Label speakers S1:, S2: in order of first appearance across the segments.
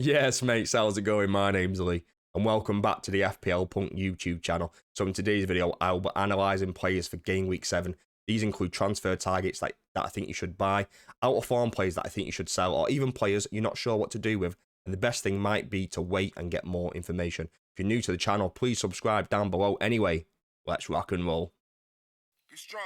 S1: Yes, mate, how's it going? My name's Lee, and welcome back to the FPL Punk YouTube channel. So in today's video, I'll be analysing players for Game Week 7. These include transfer targets that I think you should buy, out-of-form players that I think you should sell, or even players you're not sure what to do with. And the best thing might be to wait and get more information. If you're new to the channel, please subscribe down below. Anyway, let's rock and roll.
S2: Be strong.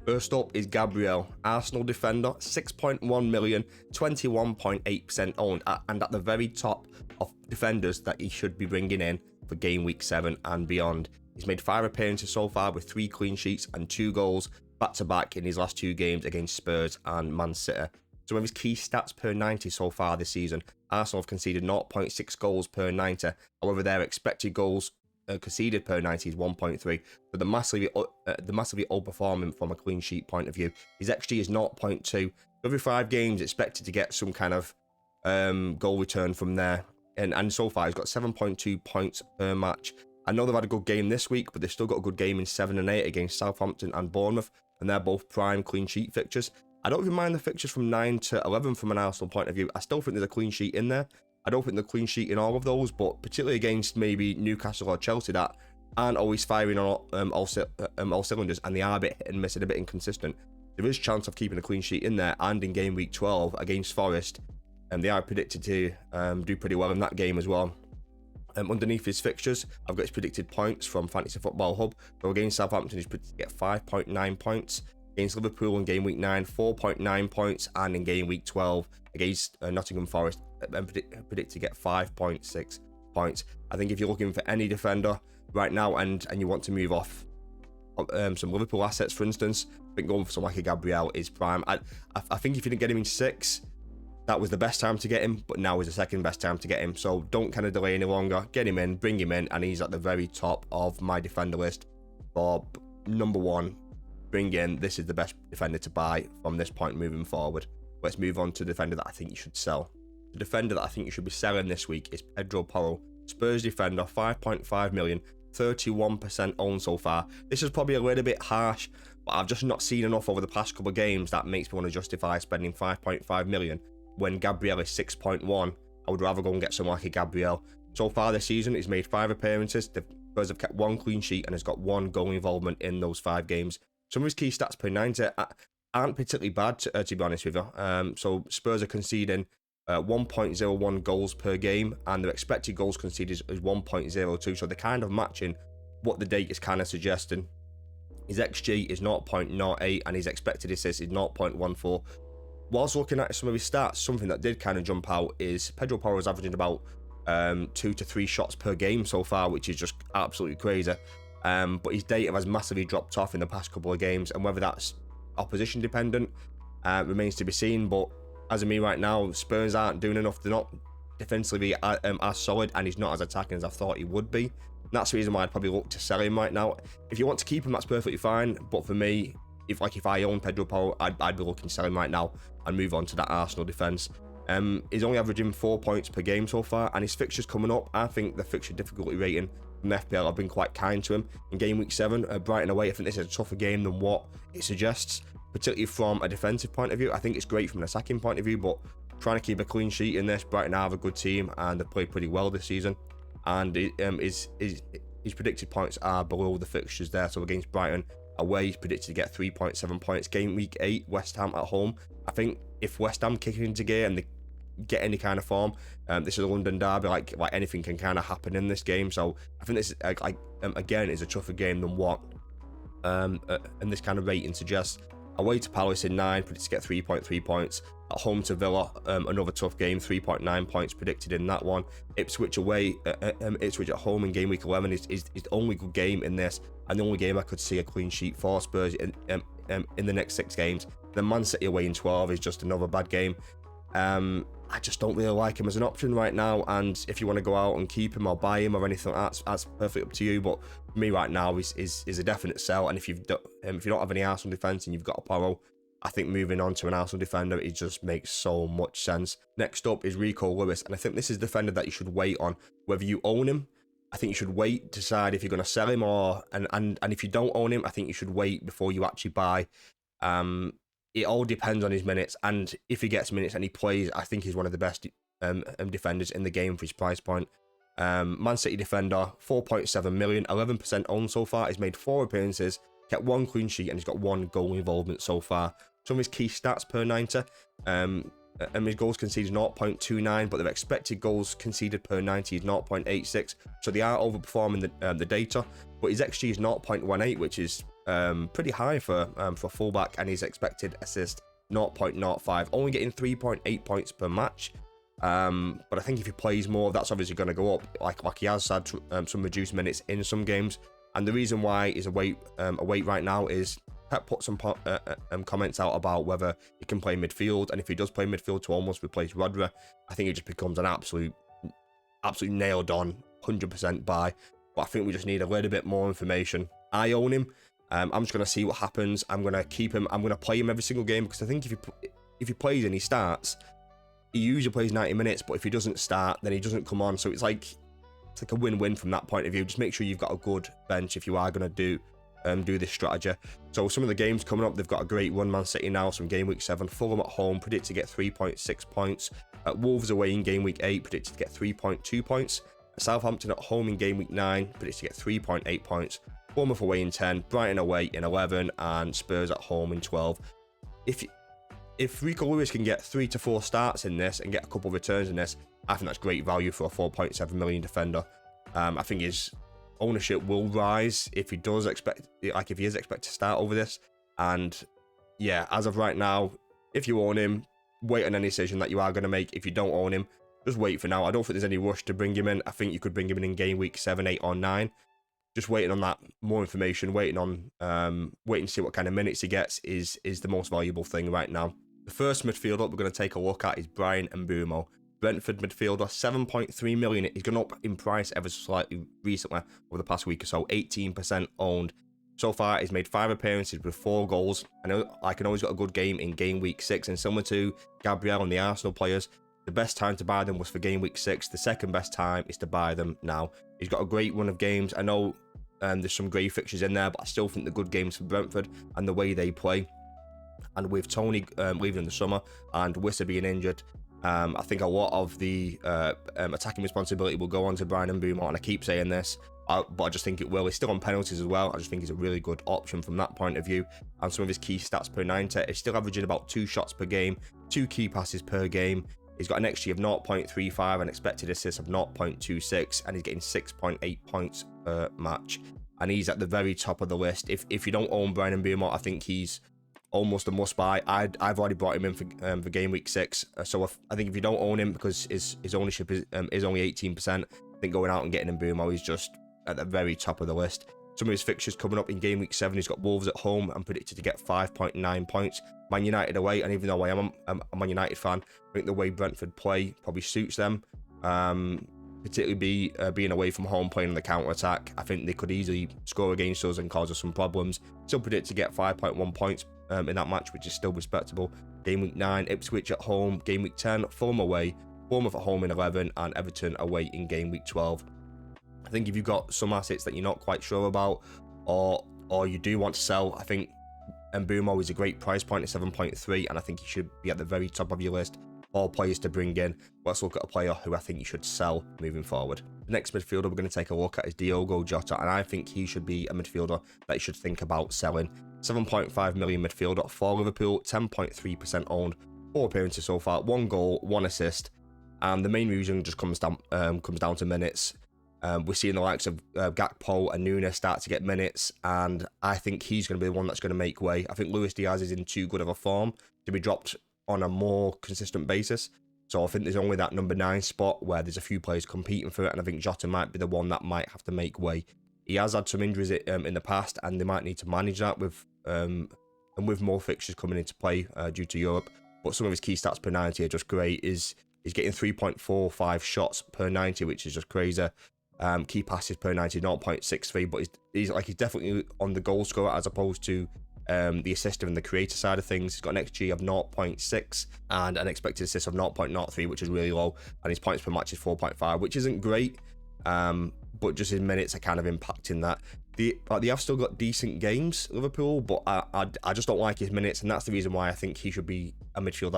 S1: First up is Gabriel, Arsenal defender, 6.1 million, 21.8% owned, and at the very top of defenders that he should be bringing in for Game Week 7 and beyond. He's made 5 appearances so far with 3 clean sheets and 2 goals back-to-back in his last 2 games against Spurs and Man City. Some of his key stats per 90 so far this season: Arsenal have conceded 0.6 goals per 90, however their expected goals conceded per 90 is 1.3, but the massively outperforming from a clean sheet point of view. His XG is 0.2. Every 5 games expected to get some kind of goal return from there, and so far he's got 7.2 points per match. I know they've had a good game this week, but they've still got a good game in 7 and 8 against Southampton and Bournemouth, and they're both prime clean sheet fixtures. I don't even mind the fixtures from 9 to 11 from an Arsenal point of view. I still think there's a clean sheet in there. I don't think the clean sheet in all of those, but particularly against maybe Newcastle or Chelsea that aren't always firing on all cylinders, and they are a bit hit and miss and a bit inconsistent. There is a chance of keeping a clean sheet in there, and in game week 12 against Forest, and they are predicted to do pretty well in that game as well. Underneath his fixtures, I've got his predicted points from Fantasy Football Hub. So against Southampton, he's predicted to get 5.9 points. Against Liverpool in game week 9, 4.9 points, and in game week 12 against Nottingham Forest, predict to get 5.6 points. I think if you're looking for any defender right now and you want to move off some Liverpool assets, for instance, I think going for someone like a Gabriel is prime. I think if you didn't get him in 6, that was the best time to get him, but now is the second best time to get him. So don't kind of delay any longer. Get him in, bring him in, and he's at the very top of my defender list for number 1. Bring in, this is the best defender to buy from this point moving forward. Let's move on to the defender that I think you should sell. The defender that I think you should be selling this week is Porro, Spurs defender, 5.5 million, 31% owned so far. This is probably a little bit harsh, but I've just not seen enough over the past couple of games that makes me want to justify spending 5.5 million when Gabriel is 6.1. I would rather go and get someone like a Gabriel. So far this season, he's made 5 appearances. The Spurs have kept 1 clean sheet and has got 1 goal involvement in those 5 games. Some of his key stats per 90 aren't particularly bad, to be honest with you. So Spurs are conceding 1.01 goals per game, and their expected goals conceded is 1.02. So they're kind of matching what the data is kind of suggesting. His XG is 0.08, and his expected assists is 0.14. Whilst looking at some of his stats, something that did kind of jump out is Porro is averaging about 2 to 3 shots per game so far, which is just absolutely crazy. But his data has massively dropped off in the past couple of games, and whether that's opposition dependent remains to be seen. But as of me right now, Spurs aren't doing enough. They're not defensively as solid, and he's not as attacking as I thought he would be. And that's the reason why I'd probably look to sell him right now. If you want to keep him, that's perfectly fine. But for me, if I own Porro, I'd be looking to sell him right now and move on to that Arsenal defence. He's only averaging 4 points per game so far, and his fixtures coming up, I think the fixture difficulty rating from the FPL have been quite kind to him. In game week 7, Brighton away, I think this is a tougher game than what it suggests, particularly from a defensive point of view. I think it's great from an attacking point of view, but trying to keep a clean sheet in this, Brighton have a good team and they've played pretty well this season. And his predicted points are below the fixtures there. So against Brighton away, he's predicted to get 3.7 points. Game week 8, West Ham at home. I think if West Ham kick into gear and they get any kind of form, this is a London derby, like anything can kind of happen in this game. So I think this again is a tougher game than what and this kind of rating suggests. Away to Palace in 9, predicted to get 3.3 points. At home to Villa, another tough game, 3.9 points predicted in that one. Ipswich away, Ipswich at home in game week 11 is the only good game in this, and the only game I could see a clean sheet for Spurs in the next 6 games. Then Man City away in 12 is just another bad game. I just don't really like him as an option right now, and if you want to go out and keep him or buy him or anything, that's perfectly up to you. But for me right now is a definite sell. And if you don't have any Arsenal defence and you've got a Porro, I think moving on to an Arsenal defender, it just makes so much sense. Next up is Rico Lewis, and I think this is a defender that you should wait on, whether you own him I think you should wait to decide if you're going to sell him, or and if you don't own him, I think you should wait before you actually buy. It all depends on his minutes, and if he gets minutes and he plays, I think he's one of the best defenders in the game for his price point. Man City defender, 4.7 million, 11% owned so far. He's made 4 appearances, kept 1 clean sheet, and he's got 1 goal involvement so far. Some of his key stats per 90, and his goals conceded 0.29, but their expected goals conceded per 90 is 0.86. So they are overperforming the data, but his XG is 0.18, which is pretty high for fullback, and his expected assist 0.05, only getting 3.8 points per match. But I think if he plays more, that's obviously going to go up. Like he has had some reduced minutes in some games, and the reason why he's a wait right now is Pep put some comments out about whether he can play midfield, and if he does play midfield to almost replace Rodri, I think it just becomes an absolute nailed on 100% buy. But I think we just need a little bit more information. I own him. I'm just going to see what happens. I'm going to keep him. I'm going to play him every single game, because I think if he plays and he starts, he usually plays 90 minutes, but if he doesn't start, then he doesn't come on. So it's like a win-win from that point of view. Just make sure you've got a good bench if you are going to do this strategy. So some of the games coming up, they've got a great run. Man City now, some game week 7. Fulham at home, predicted to get 3.6 points. At Wolves away in game week 8, predicted to get 3.2 points. Southampton at home in game week 9, predicted to get 3.8 points. Bournemouth away in 10, Brighton away in 11, and Spurs at home in 12. If Rico Lewis can get 3 to 4 starts in this and get a couple of returns in this, I think that's great value for a 4.7 million defender. I think his ownership will rise if he is expected to start over this. And yeah, as of right now, if you own him, wait on any decision that you are going to make. If you don't own him, just wait for now. I don't think there's any rush to bring him in. I think you could bring him in game week 7, 8, or 9. Just waiting on that more information, waiting to see what kind of minutes he gets is the most valuable thing right now. The first midfielder we're going to take a look at is Bryan Mbeumo. Brentford midfielder, 7.3 million. He's gone up in price ever so slightly recently over the past week or so, 18% owned. So far, he's made 5 appearances with 4 goals. I know I can always got a good game in game week 6, and similar to Gabriel and the Arsenal players, the best time to buy them was for game week 6. The second best time is to buy them now. He's got a great run of games. I know there's some grey fixtures in there, but I still think the good games for Brentford and the way they play. And with Tony leaving in the summer and Wissa being injured, I think a lot of the attacking responsibility will go on to Bryan Mbeumo, and I keep saying this, but I just think it will. He's still on penalties as well. I just think he's a really good option from that point of view. And some of his key stats per 90, he's still averaging about 2 shots per game, 2 key passes per game. He's got an XG of 0.35, an expected assist of 0.26, and he's getting 6.8 points per match. And he's at the very top of the list. If you don't own Bryan Mbeumo, I think he's almost a must buy. I've already brought him in for game week 6. So I think if you don't own him, because his ownership is only 18%, I think going out and getting Mbeumo is just at the very top of the list. Some of his fixtures coming up in game week 7, he's got Wolves at home and predicted to get 5.9 points. Man United away, and even though I am a Man United fan, I think the way Brentford play probably suits them. Particularly being away from home, playing on the counter-attack. I think they could easily score against us and cause us some problems. Still predict to get 5.1 points in that match, which is still respectable. Game week 9, Ipswich at home. Game week 10, Fulham away. Bournemouth at home in 11, and Everton away in game week 12. I think if you've got some assets that you're not quite sure about, or you do want to sell, I think Mbeumo is a great price point at 7.3, and I think he should be at the very top of your list. All players to bring in. Let's look at a player who I think you should sell moving forward. The next midfielder we're going to take a look at is Diogo Jota, and I think he should be a midfielder that you should think about selling. 7.5 million midfielder for Liverpool, 10.3% owned, 4 appearances so far, 1 goal, 1 assist, and the main reason just comes down to minutes. We're seeing the likes of Gakpo and Nunes start to get minutes, and I think he's going to be the one that's going to make way. I think Luis Diaz is in too good of a form to be dropped on a more consistent basis. So I think there's only that number 9 spot where there's a few players competing for it, and I think Jota might be the one that might have to make way. He has had some injuries in the past, and they might need to manage that with more fixtures coming into play due to Europe. But some of his key stats per 90 are just great. He's getting 3.45 shots per 90, which is just crazy. Key passes per 90, 0.63, but he's definitely on the goal scorer as opposed to the assister and the creator side of things. He's got an XG of 0.6 and an expected assist of 0.03, which is really low, and his points per match is 4.5, which isn't great. but just his minutes are kind of impacting that. They have still got decent games, Liverpool, but I just don't like his minutes, and that's the reason why I think he should be a midfield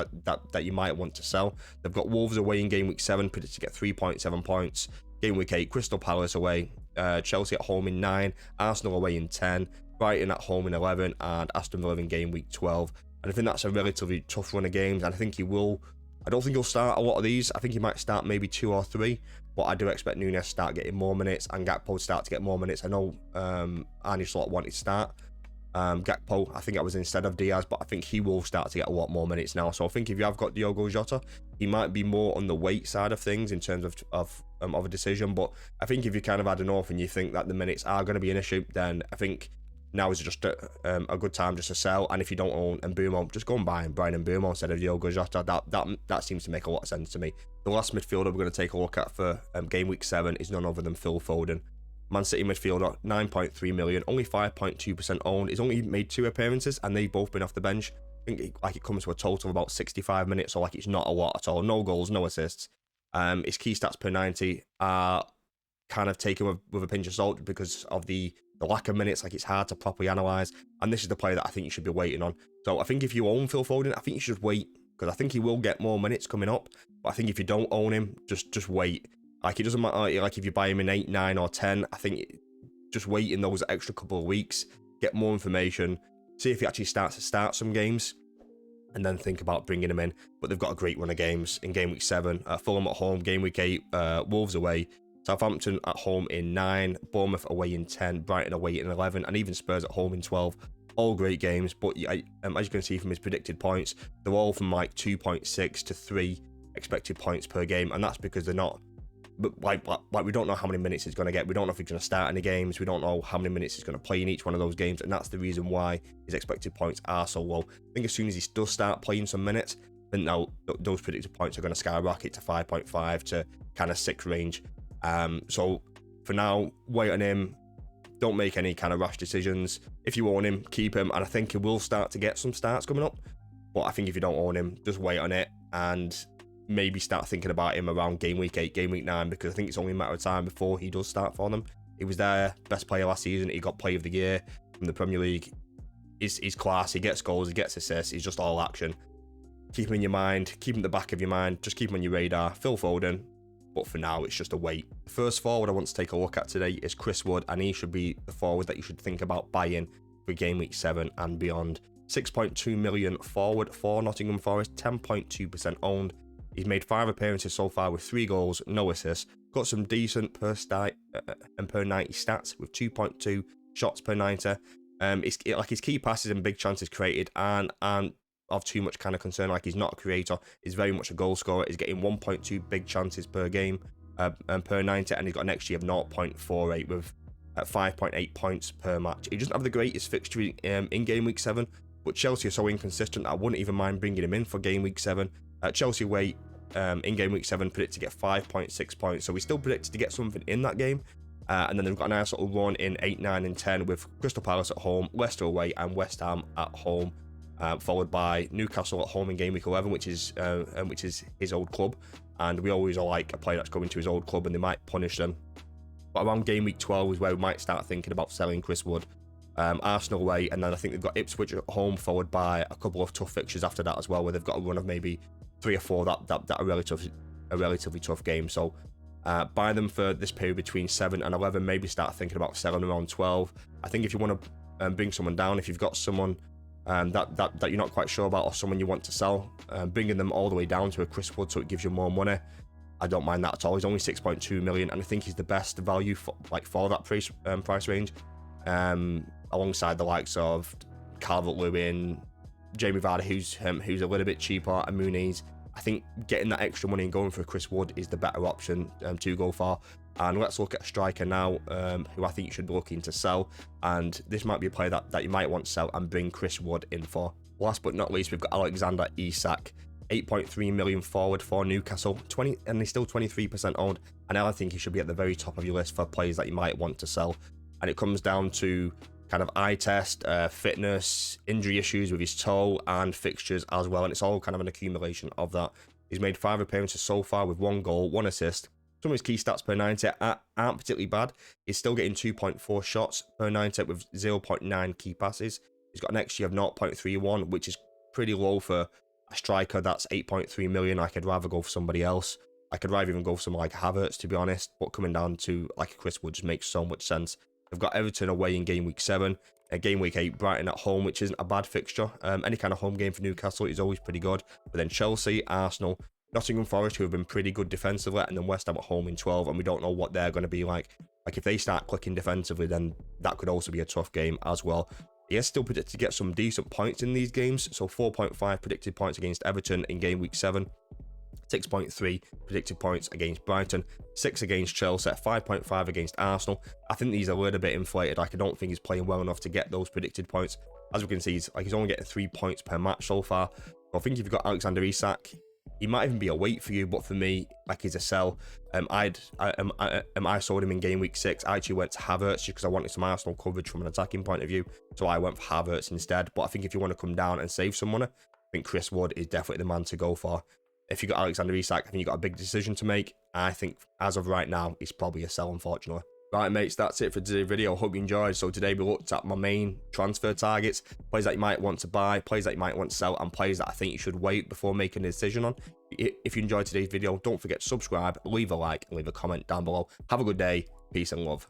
S1: that you might want to sell. They've got Wolves away in game week 7, predicted to get 3.7 points. Game week 8, Crystal Palace away, Chelsea at home in 9, Arsenal away in 10, Brighton at home in 11, and Aston Villa in game week 12. And I think that's a relatively tough run of games, and I don't think he'll start a lot of these. I think he might start maybe 2 or 3, but I do expect Núñez to start getting more minutes and Gakpo to start to get more minutes. I know Arne Slot wanted to start Gakpo, I think that was instead of Diaz, but I think he will start to get a lot more minutes now. So I think if you have got Diogo Jota, he might be more on the weight side of things in terms of a decision. But I think if you kind of had enough and you think that the minutes are going to be an issue, then I think now is just a good time just to sell. And if you don't own Mbeumo, just go and buy Brian Mbeumo instead of Diogo Jota. That seems to make a lot of sense to me. The last midfielder we're going to take a look at for game week 7 is none other than Phil Foden. Man City midfielder, 9.3 million, only 5.2% owned. He's only made 2 appearances and they've both been off the bench. I think it comes to a total of about 65 minutes, so it's not a lot at all. No goals, no assists. His key stats per 90 are kind of taken with a pinch of salt because of the lack of minutes. It's hard to properly analyse, and this is the player that I think you should be waiting on. So I think if you own Phil Foden, I think you should wait, because I think he will get more minutes coming up. But I think if you don't own him, just wait. It doesn't matter if you buy him in 8, 9 or 10. I think just wait in those extra couple of weeks, get more information, see if he actually starts to start some games, and then think about bringing him in. But they've got a great run of games in game week 7. Fulham at home, game week 8, Wolves away, Southampton at home in 9, Bournemouth away in 10, Brighton away in 11, and even Spurs at home in 12. All great games, but as you can see from his predicted points, they're all from 2.6 to 3 expected points per game, and that's because they're not. But we don't know how many minutes he's going to get. We don't know if he's going to start any games. We don't know how many minutes he's going to play in each one of those games, and that's the reason why his expected points are so low. I think as soon as he does start playing some minutes, then now those predicted points are going to skyrocket to 5.5 to kind of 6 range. So for now, wait on him. Don't make any kind of rash decisions. If you own him, keep him, and I think he will start to get some starts coming up. But I think if you don't own him, just wait on it and maybe start thinking about him around game week 8, game week 9, because I think it's only a matter of time before he does start for them. He was their best player last season. He got player of the year from the Premier League. He's class. He gets goals. He gets assists. He's just all action. Keep him in your mind. Keep him at the back of your mind. Just keep him on your radar. Phil Foden. But for now, it's just a wait. The first forward I want to take a look at today is Chris Wood, and he should be the forward that you should think about buying for game week 7 and beyond. 6.2 million forward for Nottingham Forest, 10.2% owned. He's made 5 appearances so far with 3 goals, no assists. Got some decent per 90 stats with 2.2 shots per 90. His key passes and big chances created aren't of too much kind of concern. He's not a creator. He's very much a goal scorer. He's getting 1.2 big chances per game per 90, and he's got an XG of 0.48 with 5.8 points per match. He doesn't have the greatest fixture in game week 7, but Chelsea are so inconsistent I wouldn't even mind bringing him in for game week 7. Chelsea away in game week 7 predicted to get 5.6 points, so we still predicted to get something in that game. And then they've got a nice little run in 8, 9 and 10 with Crystal Palace at home, Leicester away and West Ham at home, followed by Newcastle at home in game week 11, which is his old club, and we always like a player that's going to his old club and they might punish them. But around game week 12 is where we might start thinking about selling Chris Wood. Arsenal away, and then I think they've got Ipswich at home, followed by a couple of tough fixtures after that as well, where they've got a run of maybe 3 or 4 that are relatively tough games. So buy them for this period between 7 and 11. Maybe start thinking about selling around 12. I think if you want to bring someone down, if you've got someone that you're not quite sure about, or someone you want to sell, bringing them all the way down to a Chris Wood so it gives you more money, I don't mind that at all. He's only 6.2 million, and I think he's the best value for that price range, alongside the likes of Calvert-Lewin, Jamie Vardy, who's a little bit cheaper, and Muniz. I think getting that extra money and going for Chris Wood is the better option to go for. And let's look at a striker now, who I think you should be looking to sell. And this might be a player that you might want to sell and bring Chris Wood in for. Last but not least, we've got Alexander Isak, 8.3 million forward for Newcastle, and he's still 23% owned. And I think he should be at the very top of your list for players that you might want to sell. And it comes down to kind of eye test, fitness, injury issues with his toe, and fixtures as well. And it's all kind of an accumulation of that. He's made 5 appearances so far with 1 goal, 1 assist. Some of his key stats per 90 aren't particularly bad. He's still getting 2.4 shots per 90 with 0.9 key passes. He's got an XG of 0.31, which is pretty low for a striker that's 8.3 million. I could rather go for somebody else. I could rather even go for someone like Havertz, to be honest. But coming down to like a Chris Wood just makes so much sense. They've got Everton away in game week 7. Game week 8, Brighton at home, which isn't a bad fixture. Any kind of home game for Newcastle is always pretty good. But then Chelsea, Arsenal, Nottingham Forest, who have been pretty good defensively, and then West Ham at home in 12, and we don't know what they're going to be like. Like, if they start clicking defensively, then that could also be a tough game as well. He is still predicted to get some decent points in these games, so 4.5 predicted points against Everton in game week 7, 6.3 predicted points against Brighton, 6 against Chelsea, 5.5 against Arsenal. I think these are a little bit inflated. Like, I don't think he's playing well enough to get those predicted points. As we can see, he's only getting 3 points per match so far. So I think if you've got Alexander Isak, he might even be a wait for you, but for me, like, he's a sell. I sold him in game week 6. I actually went to Havertz just because I wanted some Arsenal coverage from an attacking point of view, so I went for Havertz instead. But I think if you want to come down and save some money, I think Chris Wood is definitely the man to go for. If you got Alexander Isak, I think you got a big decision to make. I think as of right now, he's probably a sell, unfortunately. Right, mates, that's it for today's video. Hope you enjoyed. So today we looked at my main transfer targets, players that you might want to buy, players that you might want to sell, and players that I think you should wait before making a decision on. If you enjoyed today's video, don't forget to subscribe, leave a like, and leave a comment down below. Have a good day. Peace and love.